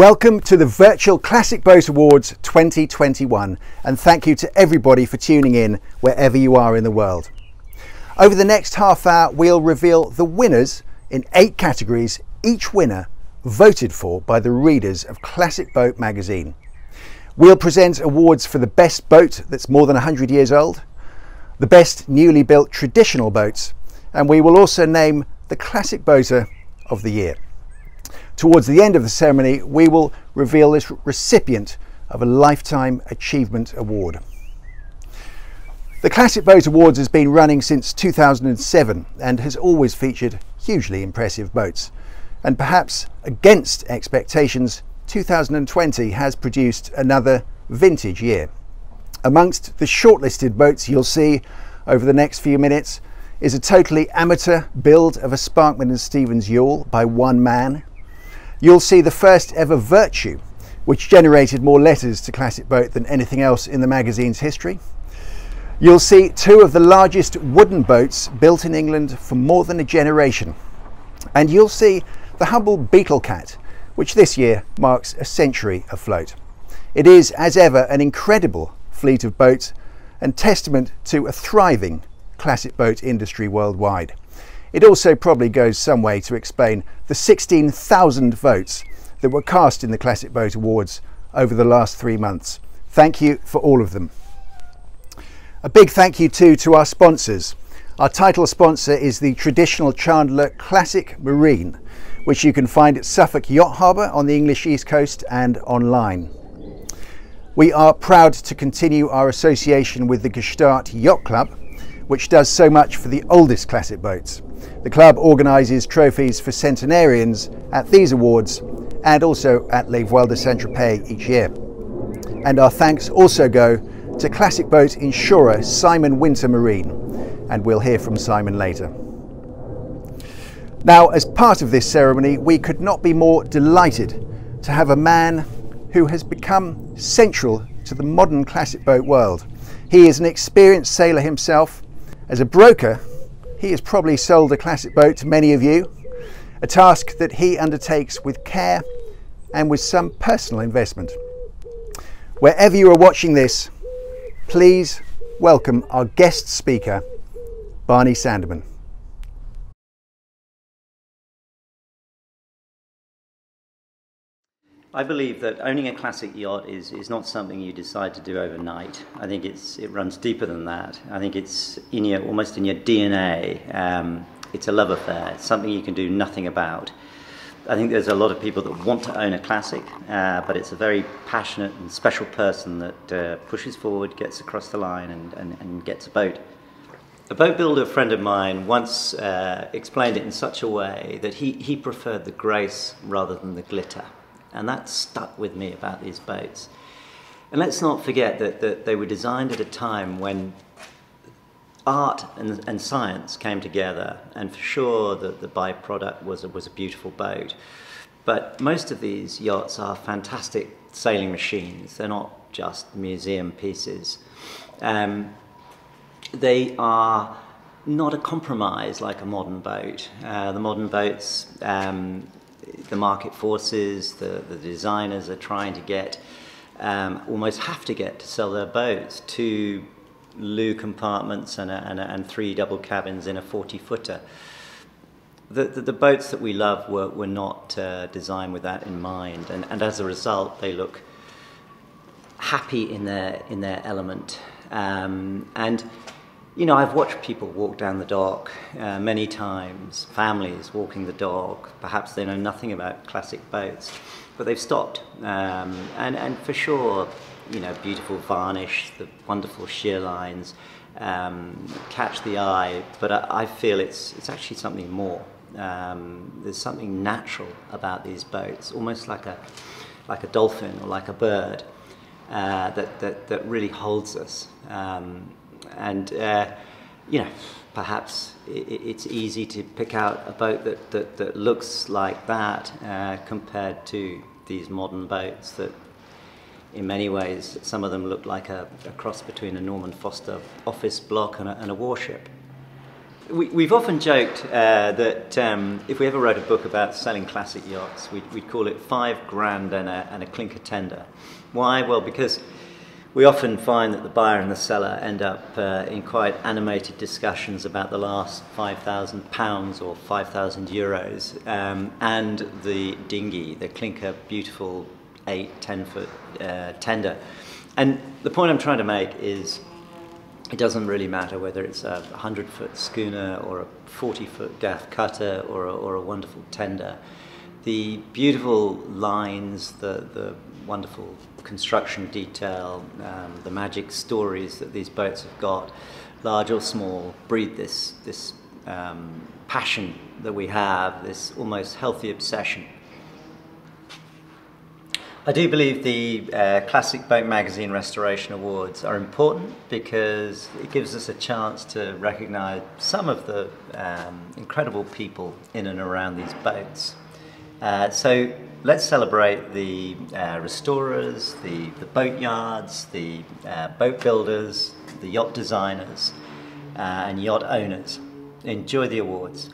Welcome to the Virtual Classic Boat Awards 2021, and thank you to everybody for tuning in wherever you are in the world. Over the next half hour, we'll reveal the winners in 8 categories, each winner voted for by the readers of Classic Boat magazine. We'll present awards for the best boat that's more than 100 years old, the best newly built traditional boats, and we will also name the Classic Boater of the Year. Towards the end of the ceremony, we will reveal this recipient of a Lifetime Achievement Award. The Classic Boat Awards has been running since 2007 and has always featured hugely impressive boats. And perhaps against expectations, 2020 has produced another vintage year. Amongst the shortlisted boats you'll see over the next few minutes is a totally amateur build of a Sparkman & Stevens yawl by one man. You'll see the first ever Virtue, which generated more letters to Classic Boat than anything else in the magazine's history. You'll see 2 of the largest wooden boats built in England for more than a generation. And you'll see the humble Beetle Cat, which this year marks a century afloat. It is, as ever, an incredible fleet of boats and testament to a thriving classic boat industry worldwide. It also probably goes some way to explain the 16,000 votes that were cast in the Classic Boat Awards over the last 3 months. Thank you for all of them. A big thank you too to our sponsors. Our title sponsor is the traditional Chandler Classic Marine, which you can find at Suffolk Yacht Harbour on the English East Coast and online. We are proud to continue our association with the Gestart Yacht Club, which does so much for the oldest classic boats. The club organises trophies for centenarians at these awards and also at Les Voiles de Saint-Tropez each year. And our thanks also go to classic boat insurer Simon Winter Marine, and we'll hear from Simon later. Now, as part of this ceremony, we could not be more delighted to have a man who has become central to the modern classic boat world. He is an experienced sailor himself. As a broker, he has probably sold a classic boat to many of you, a task that he undertakes with care and with some personal investment. Wherever you are watching this, please welcome our guest speaker, Barney Sandeman. I believe that owning a classic yacht is not something you decide to do overnight. I think it runs deeper than that. I think it's almost in your DNA. It's a love affair. It's something you can do nothing about. I think there's a lot of people that want to own a classic, but it's a very passionate and special person that pushes forward, gets across the line and gets a boat. A boat builder friend of mine once explained it in such a way that he preferred the grace rather than the glitter. And that stuck with me about these boats. And let's not forget that they were designed at a time when art and science came together, and for sure the byproduct was a beautiful boat. But most of these yachts are fantastic sailing machines. They're not just museum pieces. They are not a compromise like a modern boat. The modern boats, the market forces, the designers are trying to get, almost have to get to sell their boats, 2 loo compartments and 3 double cabins in a 40-footer. The boats that we love were not designed with that in mind, and as a result they look happy in their element. And you know, I've watched people walk down the dock many times, families walking the dock. Perhaps they know nothing about classic boats, but they've stopped. And for sure, you know, beautiful varnish, the wonderful shear lines catch the eye, but I feel it's actually something more. There's something natural about these boats, almost like a dolphin or like a bird that really holds us. You know, perhaps it's easy to pick out a boat that looks like that compared to these modern boats that, in many ways, some of them look like a cross between a Norman Foster office block and a warship. We've often joked that if we ever wrote a book about selling classic yachts, we'd call it $5 and a clinker tender. Why? Well, because we often find that the buyer and the seller end up in quite animated discussions about the last £5,000 or €5,000 and the dinghy, the clinker, beautiful 8-10 foot tender. And the point I'm trying to make is it doesn't really matter whether it's a 100-foot schooner or a 40-foot gaff cutter or a wonderful tender. The beautiful lines, the wonderful construction detail, the magic stories that these boats have got, large or small, breed this passion that we have, this almost healthy obsession. I do believe the Classic Boat Magazine Restoration Awards are important because it gives us a chance to recognise some of the incredible people in and around these boats. So let's celebrate the restorers, the boat yards, the boat builders, the yacht designers and yacht owners. Enjoy the awards.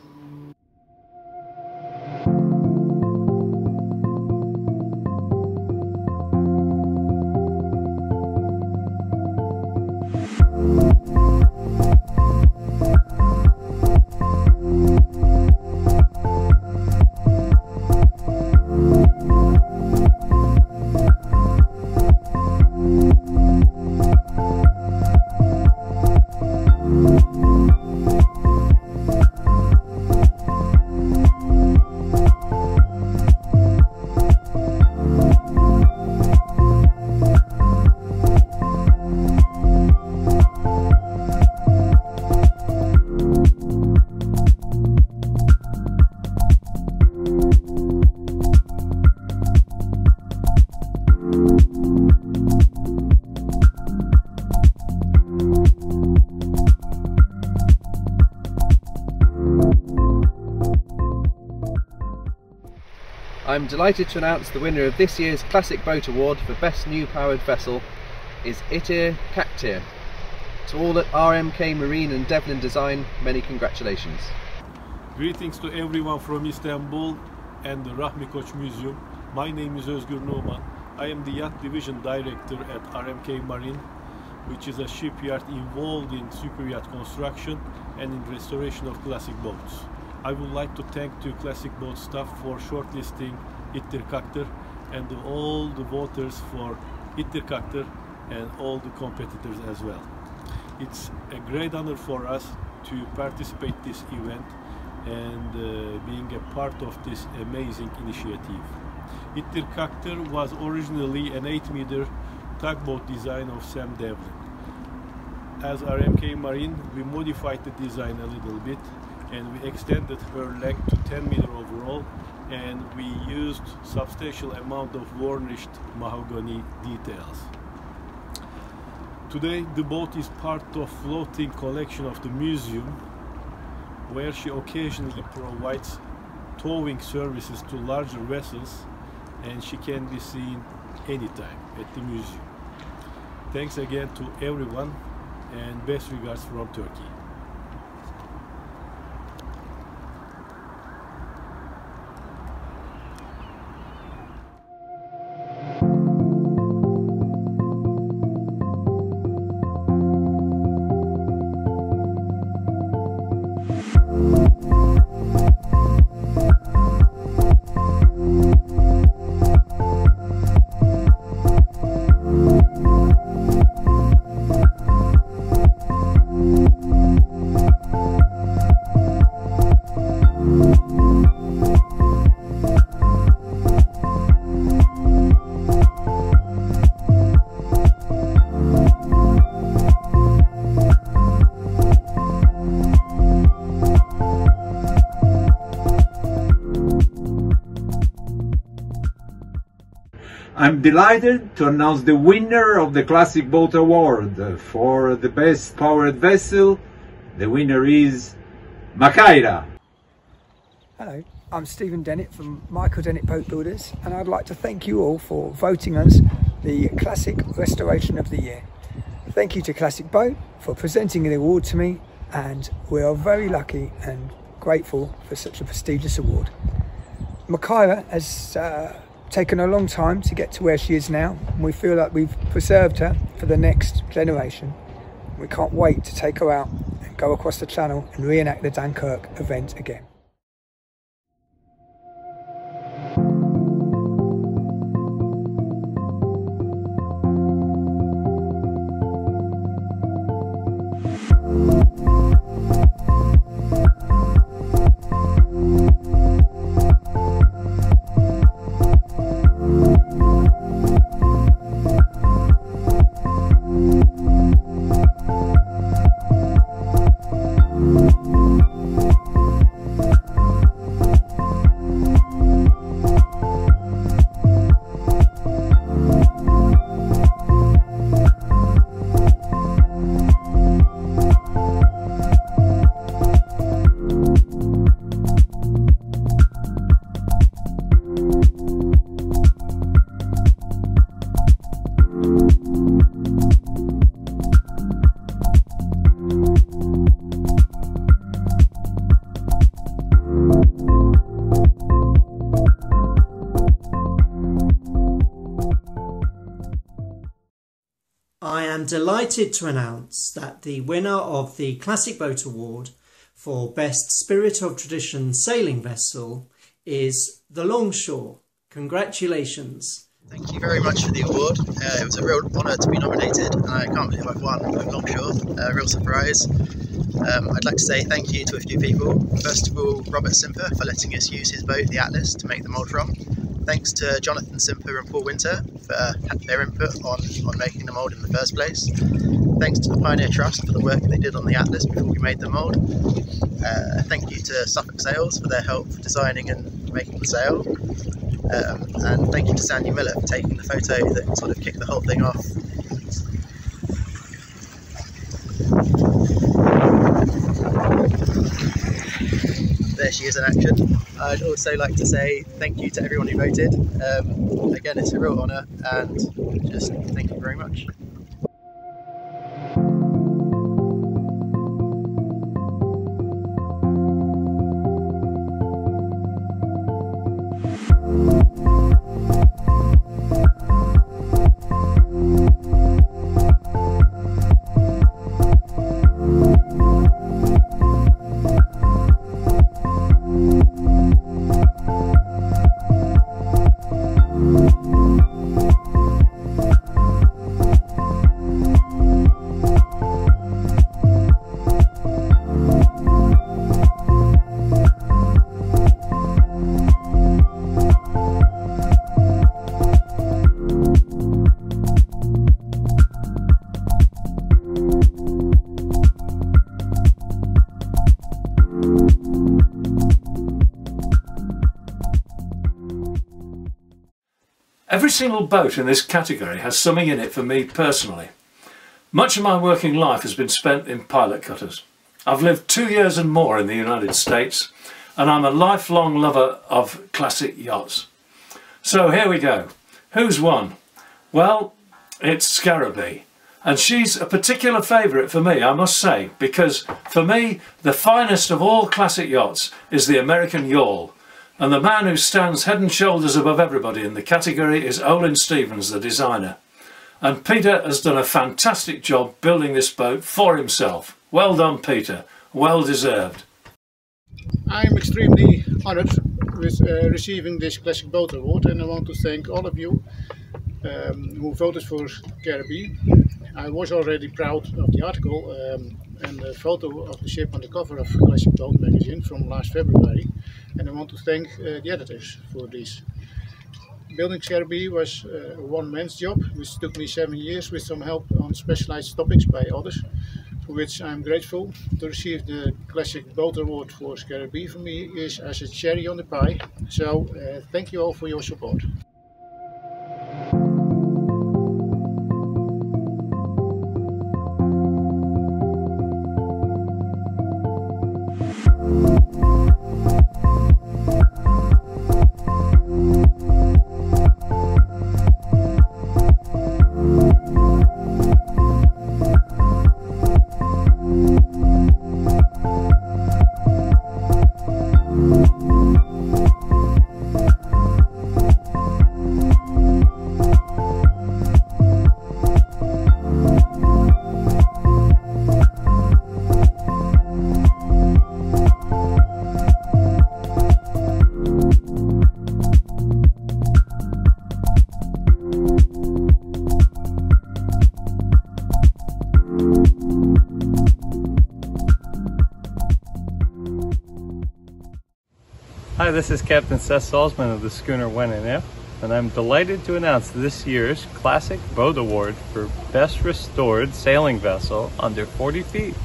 I'm delighted to announce the winner of this year's Classic Boat Award for Best New Powered Vessel is Itir Kaktir. To all at RMK Marine and Devlin Design, many congratulations. Greetings to everyone from Istanbul and the Rahmi Koç Museum. My name is Özgür Numan. I am the Yacht Division Director at RMK Marine, which is a shipyard involved in super yacht construction and in restoration of classic boats. I would like to thank the Classic Boat staff for shortlisting Itir Kaktir and all the voters for Itir Kaktir and all the competitors as well. It's a great honor for us to participate in this event and being a part of this amazing initiative. Itir Kaktir was originally an 8-meter tugboat design of Sam Devlin. As RMK Marine, we modified the design a little bit and we extended her length to 10 meter overall, and we used substantial amount of varnished mahogany details. Today the boat is part of floating collection of the museum, where she occasionally provides towing services to larger vessels, and she can be seen anytime at the museum. Thanks again to everyone and best regards from Turkey. I'm delighted to announce the winner of the Classic Boat Award for the Best Powered Vessel. The winner is Makaira. Hello, I'm Stephen Dennett from Michael Dennett Boat Builders, and I'd like to thank you all for voting us the Classic Restoration of the Year. Thank you to Classic Boat for presenting the award to me, and we are very lucky and grateful for such a prestigious award. Micaiah has taken a long time to get to where she is now, and we feel like we've preserved her for the next generation. We can't wait to take her out and go across the channel and reenact the Dunkirk event again. I am delighted to announce that the winner of the Classic Boat Award for Best Spirit of Tradition Sailing Vessel is the Longshore. Congratulations. Thank you very much for the award. It was a real honour to be nominated, and I can't believe I've won with Longshore. A real surprise. I'd like to say thank you to a few people. First of all, Robert Simper for letting us use his boat, the Atlas, to make the mould from. Thanks to Jonathan Simper and Paul Winter for their input on making the mould in the first place. Thanks to the Pioneer Trust for the work they did on the Atlas before we made the mould. Thank you to Suffolk Sails for their help for designing and making the sail. And thank you to Sandy Miller for taking the photo that sort of kicked the whole thing off. There she is in action. I'd also like to say thank you to everyone who voted. Again, it's a real honour, and just thank you very much. Every single boat in this category has something in it for me personally. Much of my working life has been spent in pilot cutters. I've lived 2 years and more in the United States, and I'm a lifelong lover of classic yachts. So here we go. Who's won? Well, it's Scarabee. And she's a particular favourite for me, I must say, because for me, the finest of all classic yachts is the American yawl. And the man who stands head and shoulders above everybody in the category is Olin Stevens, the designer. And Peter has done a fantastic job building this boat for himself. Well done, Peter. Well deserved. I'm extremely honoured with receiving this Classic Boat Award, and I want to thank all of you who voted for Scarabee. I was already proud of the article and the photo of the ship on the cover of Classic Boat magazine from last February, and I want to thank the editors for this. Building Scarabee was a one-man's job, which took me 7 years with some help on specialized topics by others, for which I'm grateful. To receive the Classic Boat Award for Scarabee for me is as a cherry on the pie, so thank you all for your support. Hi, this is Captain Seth Salzman of the schooner Wenonef, and I'm delighted to announce this year's Classic Boat Award for Best Restored Sailing Vessel under 40 feet.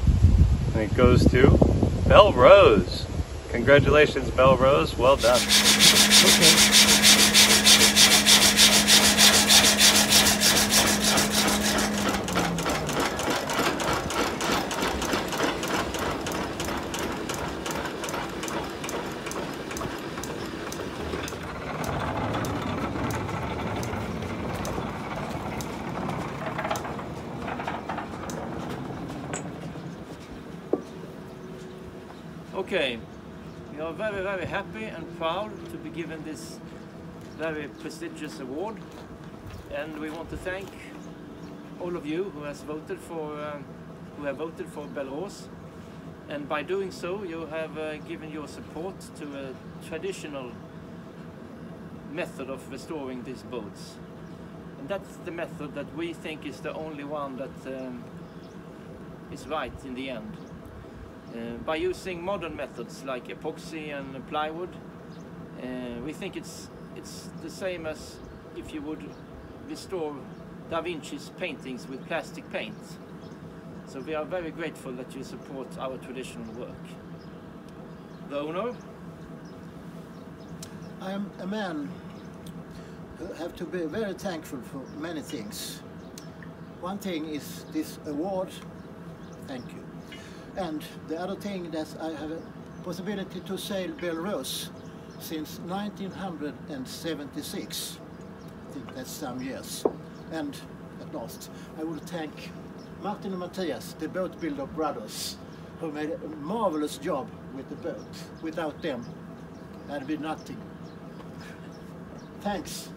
And it goes to Belle Rose. Congratulations, Belle Rose. Well done. Okay, we are very, very happy and proud to be given this very prestigious award, and we want to thank all of you who have voted for Belle Rose, and by doing so you have given your support to a traditional method of restoring these boats, and that's the method that we think is the only one that is right in the end. By using modern methods like epoxy and plywood, we think it's the same as if you would restore Da Vinci's paintings with plastic paint. So we are very grateful that you support our traditional work. The owner? I am a man who have to be very thankful for many things. One thing is this award, thank you. And the other thing that I have a possibility to sail Belle Rose since 1976. I think that's some years. And at last, I will thank Martin and Matthias, the boat builder brothers, who made a marvelous job with the boat. Without them, there'd be nothing. Thanks.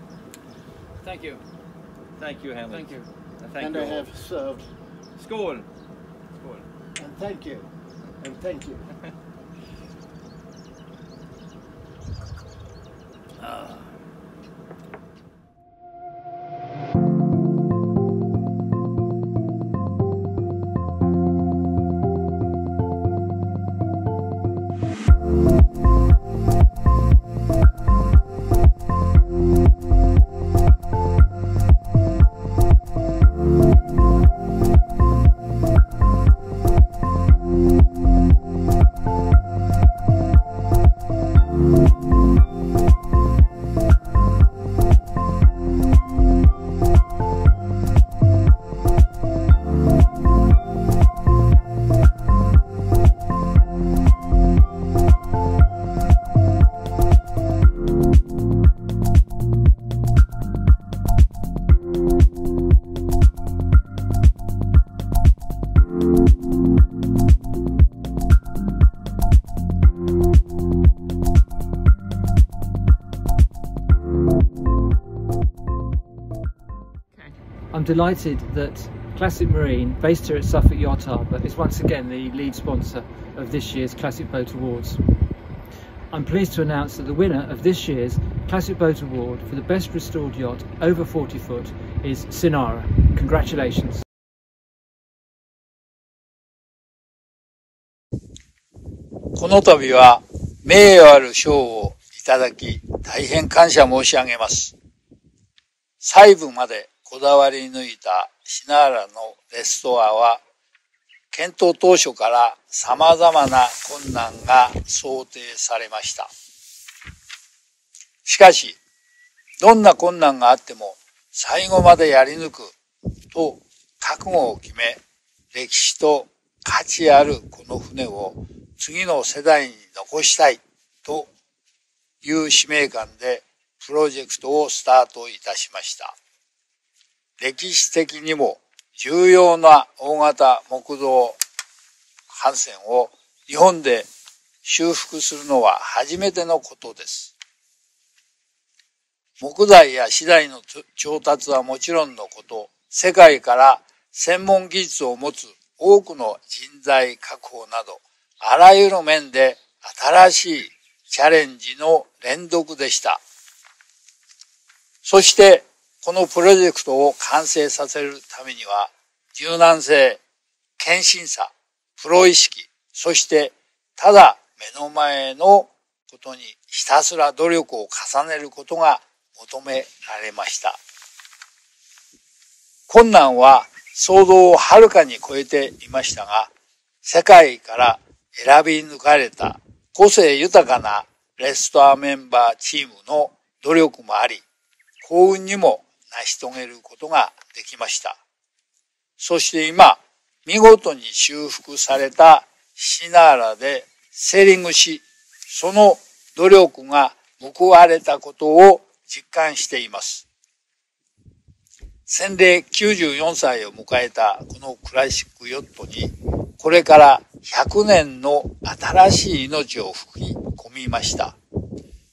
Thank you. Thank you, Henrik. Thank you. Thank and you I all. have served. Skål! Skål. And thank you. And thank you. I'm delighted that Classic Marine, based here at Suffolk Yacht Harbour, is once again the lead sponsor of this year's Classic Boat Awards. I'm pleased to announce that the winner of this year's Classic Boat Award for the best restored yacht over 40 foot is Sinara. Congratulations. この度は名誉ある賞をいただき大変感謝申し上げます。細部までこだわり抜いたシナーラのレストアは検討当初から様々な困難が想定されました。しかし、どんな困難があっても最後までやり抜くと覚悟を決め、歴史と価値あるこの船を次の世代に残したいという使命感でプロジェクトをスタートいたしました。歴史的にも重要な大型木造帆船を日本で修復するのは初めてのことです。木材や資材の調達はもちろんのこと、世界から専門技術を持つ多くの人材確保など、あらゆる面で新しいチャレンジの連続でした。そして、このプロジェクトを完成させるためには、柔軟性、献身さ、プロ意識、そしてただ目の前のこことにひたすら努力を重ねることが求められました。困難は想像をはるかに超えていましたが、世界から選び抜かれた個性豊かなレストアメンバーチームの努力もあり、幸運にも成し遂げることができました。そして今、見事に修復されたシナーラでセーリングし、その努力が報われたことを実感しています。洗礼94歳を迎えたこのクラシックヨットに、これから100年の新しい命を吹き込みました。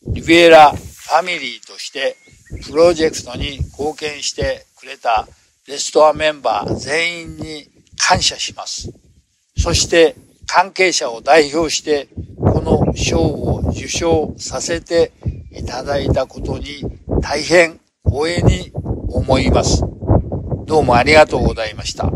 リビエラファミリーとしてプロジェクトに貢献してくれたレストアメンバー全員に感謝します。そして関係者を代表してこの賞を受賞させていただいたことに大変光栄に思います。どうもありがとうございました。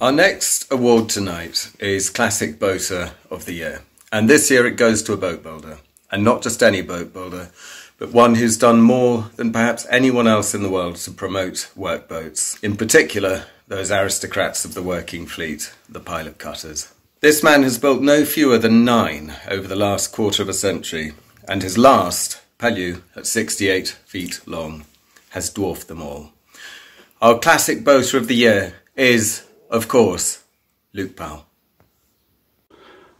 Our next award tonight is Classic Boater of the Year. And this year it goes to a boat builder. And not just any boat builder, but one who's done more than perhaps anyone else in the world to promote workboats. In particular, those aristocrats of the working fleet, the pilot cutters. This man has built no fewer than 9 over the last quarter of a century. And his last, Palu, at 68 feet long, has dwarfed them all. Our Classic Boater of the Year is, of course, Luke Powell.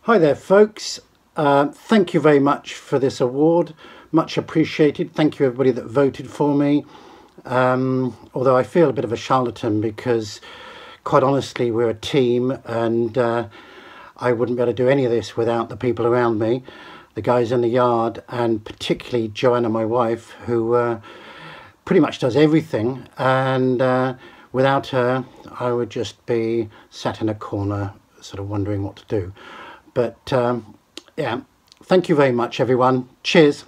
Hi there folks, thank you very much for this award, much appreciated. Thank you everybody that voted for me, although I feel a bit of a charlatan because quite honestly we're a team and I wouldn't be able to do any of this without the people around me, the guys in the yard, and particularly Joanna, my wife, who pretty much does everything, and without her I would just be sat in a corner sort of wondering what to do. But yeah, thank you very much everyone. Cheers.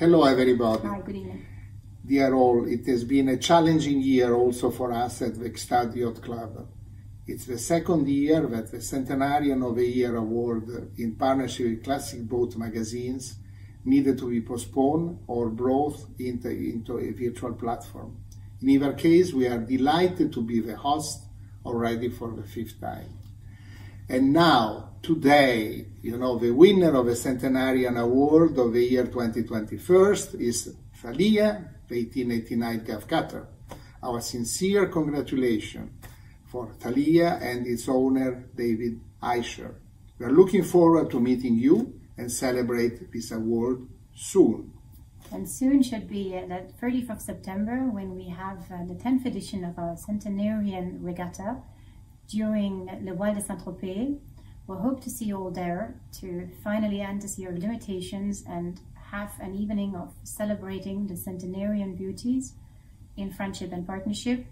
Hello everybody. Hi, good evening. Dear all, it has been a challenging year also for us at the Vekstad Yacht Club. It's the second year that the Centenarian of the Year award in partnership with Classic Boat magazines needed to be postponed or brought into a virtual platform. In either case, we are delighted to be the host already for the 5th time. And now, today, you know, the winner of the Centenarian Award of the year 2021 is Thalia, the 1889 Gaff Cutter. Our sincere congratulations for Thalia and its owner, David Eicher. We are looking forward to meeting you and celebrate this award soon. And soon should be the 30th of September when we have the 10th edition of our Centenarian Regatta during Le Voile de Saint-Tropez. We'll hope to see you all there to finally end this year of limitations and have an evening of celebrating the centenarian beauties in friendship and partnership.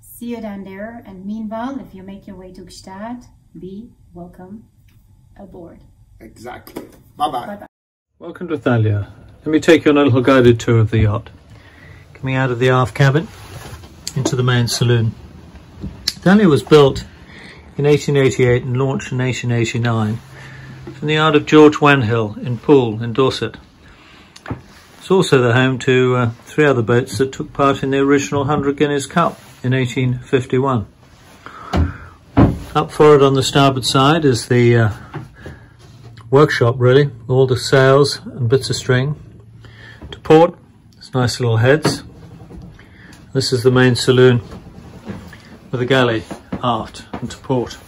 See you down there, and meanwhile, if you make your way to Gstaad, be welcome aboard. Exactly. Bye-bye. Bye-bye. Welcome to Thalia. Let me take you on a little guided tour of the yacht. Coming out of the aft cabin into the main saloon. Thalia was built in 1888 and launched in 1889 from the yard of George Wanhill in Poole in Dorset. It's also the home to 3 other boats that took part in the original 100 Guineas Cup in 1851. Up forward on the starboard side is the workshop, really, all the sails and bits of string. To port, there's nice little heads. This is the main saloon with a galley aft and to port.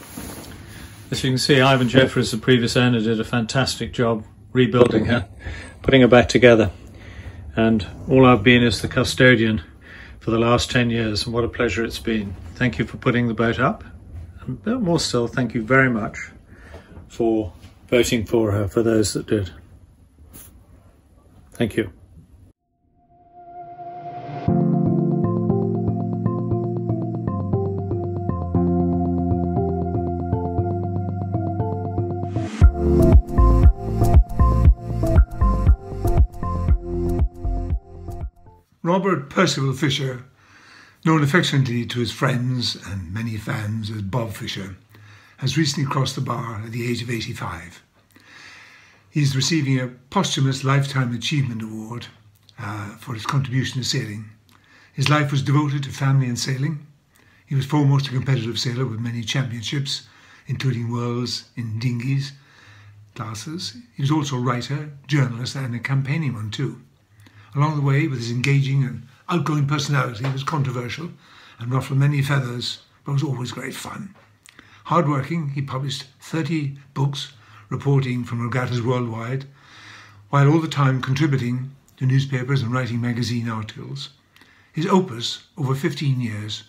As you can see, Ivan Jeffries, the previous owner, did a fantastic job rebuilding her, putting her back together. And all I've been is the custodian for the last 10 years, and what a pleasure it's been. Thank you for putting the boat up, and more still, thank you very much for voting for her, for those that did. Thank you. Robert Percival Fisher, known affectionately to his friends and many fans as Bob Fisher, has recently crossed the bar at the age of 85. He's receiving a posthumous Lifetime Achievement Award for his contribution to sailing. His life was devoted to family and sailing. He was foremost a competitive sailor with many championships, including worlds in dinghies classes. He was also a writer, journalist, and a campaigning one too. Along the way, with his engaging and outgoing personality, he was controversial and ruffled many feathers, but was always great fun. Hardworking, he published 30 books reporting from regattas worldwide, while all the time contributing to newspapers and writing magazine articles. His opus, over 15 years,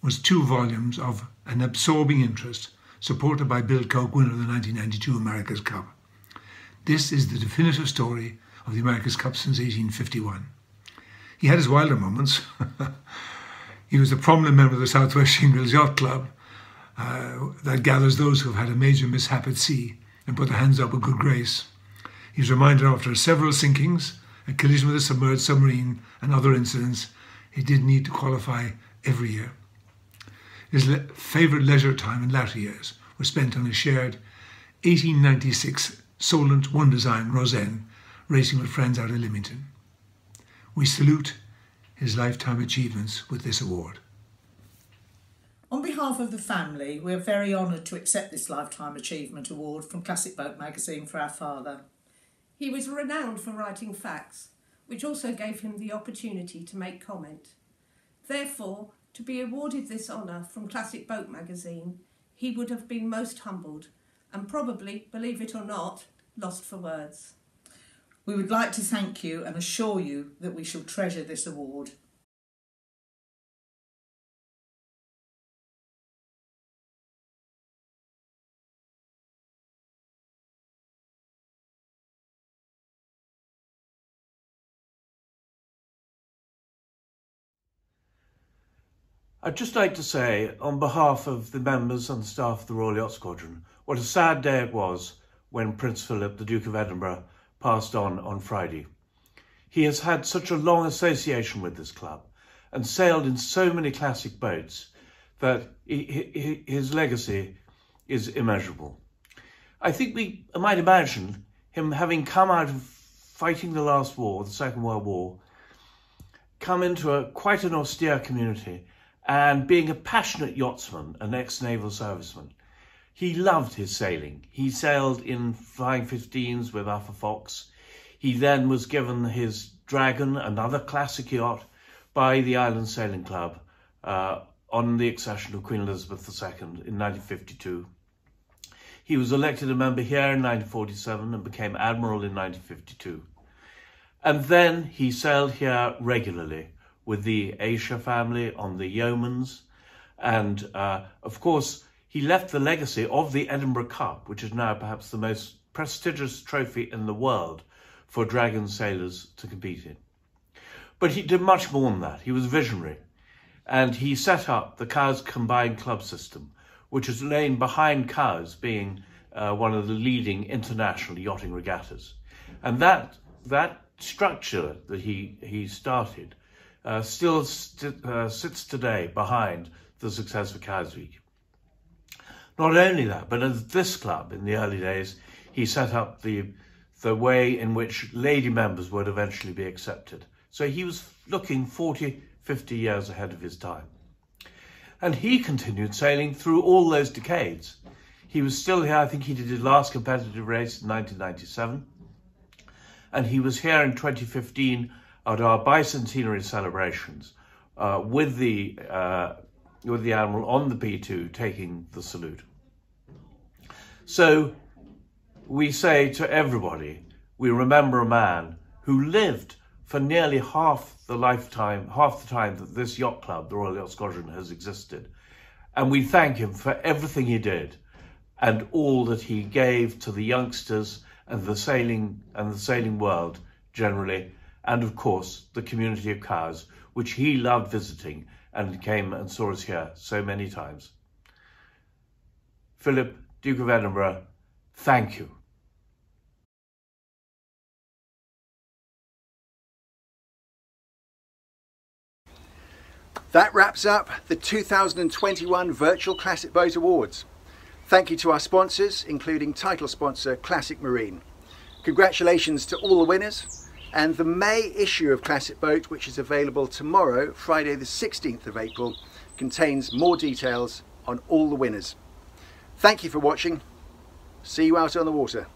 was 2 volumes of an absorbing interest, supported by Bill Coke, winner of the 1992 America's Cup. This is the definitive story of the America's Cup since 1851. He had his wilder moments. He was a prominent member of the Southwest Shingles Yacht Club that gathers those who have had a major mishap at sea and put their hands up with good grace. He was reminded after several sinkings, a collision with a submerged submarine and other incidents, he did need to qualify every year. His favourite leisure time in latter years was spent on a shared 1896 Solent One Design Roseanne, racing with friends out of Lymington. We salute his lifetime achievements with this award. On behalf of the family, we are very honoured to accept this Lifetime Achievement Award from Classic Boat magazine for our father. He was renowned for writing facts, which also gave him the opportunity to make comment. Therefore, to be awarded this honour from Classic Boat magazine, he would have been most humbled and probably, believe it or not, lost for words. We would like to thank you and assure you that we shall treasure this award. I'd just like to say, on behalf of the members and staff of the Royal Yacht Squadron, what a sad day it was when Prince Philip, the Duke of Edinburgh, passed on Friday. He has had such a long association with this club and sailed in so many classic boats that his legacy is immeasurable. I think we might imagine him having come out of fighting the last war, the Second World War, come into quite an austere community and being a passionate yachtsman, an ex-naval serviceman. He loved his sailing. He sailed in Flying 15s with Arthur Fox. He then was given his Dragon, another classic yacht, by the Island Sailing Club on the accession of Queen Elizabeth II in 1952. He was elected a member here in 1947 and became Admiral in 1952. And then he sailed here regularly with the Asia family on the Yeomans. And of course, he left the legacy of the Edinburgh Cup, which is now perhaps the most prestigious trophy in the world for Dragon sailors to compete in. But he did much more than that. He was visionary. And he set up the Cowes Combined Club system, which has lain behind Cowes, being one of the leading international yachting regattas. And that structure that he started still sits today behind the success of Cowes Week. Not only that, but at this club in the early days, he set up the way in which lady members would eventually be accepted. So he was looking 40, 50 years ahead of his time. And he continued sailing through all those decades. He was still here, I think he did his last competitive race in 1997. And he was here in 2015 at our bicentenary celebrations with the Admiral on the P2 taking the salute. So we say to everybody, we remember a man who lived for nearly half the time that this yacht club, the Royal Yacht Squadron, has existed. And we thank him for everything he did and all that he gave to the youngsters and the sailing world generally, and of course the community of Cowes, which he loved visiting and came and saw us here so many times. Philip, Duke of Edinburgh, thank you. That wraps up the 2021 Virtual Classic Boat Awards. Thank you to our sponsors, including title sponsor Classic Marine. Congratulations to all the winners, and the May issue of Classic Boat, which is available tomorrow, Friday the 16th of April, contains more details on all the winners. Thank you for watching. See you out on the water.